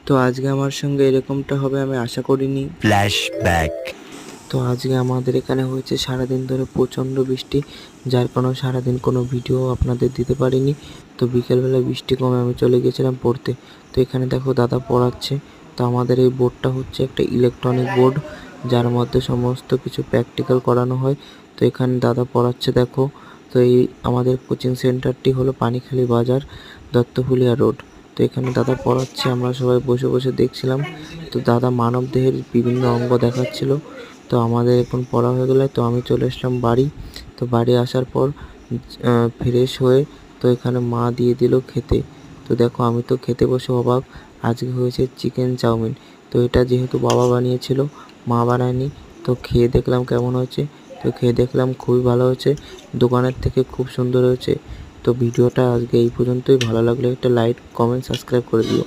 তো আজকে আমার সঙ্গে এরকমটা হবে আমি আশা করিনি। ফ্ল্যাশব্যাক। তো আজকে আমাদের এখানে হয়েছে সারাদিন ধরে প্রচণ্ড বৃষ্টি, যার কারণে সারাদিন কোনো ভিডিও আপনাদের দিতে পারিনি। তো বিকেলবেলা বৃষ্টি কমে আমি চলে গেছিলাম পড়তে। তো এখানে দেখো দাদা পড়াচ্ছে। তো আমাদের এই বোর্ডটা হচ্ছে একটা ইলেকট্রনিক বোর্ড, যার মধ্যে সমস্ত কিছু প্র্যাকটিক্যাল করানো হয়। তো এখানে দাদা পড়াচ্ছে দেখো। তো এই আমাদের কোচিং সেন্টারটি হলো পানিখালি বাজার, দত্তফুলিয়া রোড। তো এখানে দাদা পড়াচ্ছে, আমরা সবাই বসে বসে দেখছিলাম। তো দাদা মানবদেহের বিভিন্ন অঙ্গ দেখাচ্ছিল। তো আমাদের এখন পড়া হয়ে গেলে তো আমি চলে আসলাম বাড়ি। তো বাড়ি আসার পর ফ্রেশ হয়ে তো এখানে মা দিয়ে দিল খেতে। তো দেখো আমি তো খেতে বসে অবাক, আজকে হয়েছে চিকেন চাউমিন। তো এটা যেহেতু বাবা বানিয়েছিল, মা বানায়নি। তো খেয়ে দেখলাম কেমন হয়েছে। তো খেয়ে দেখলাম খুবই ভালো হয়েছে, দোকানের থেকে খুব সুন্দর হয়েছে। তো ভিডিওটা আজকে এই পর্যন্তই। ভালো লাগলে একটা লাইক, কমেন্ট, সাবস্ক্রাইব করে দিও।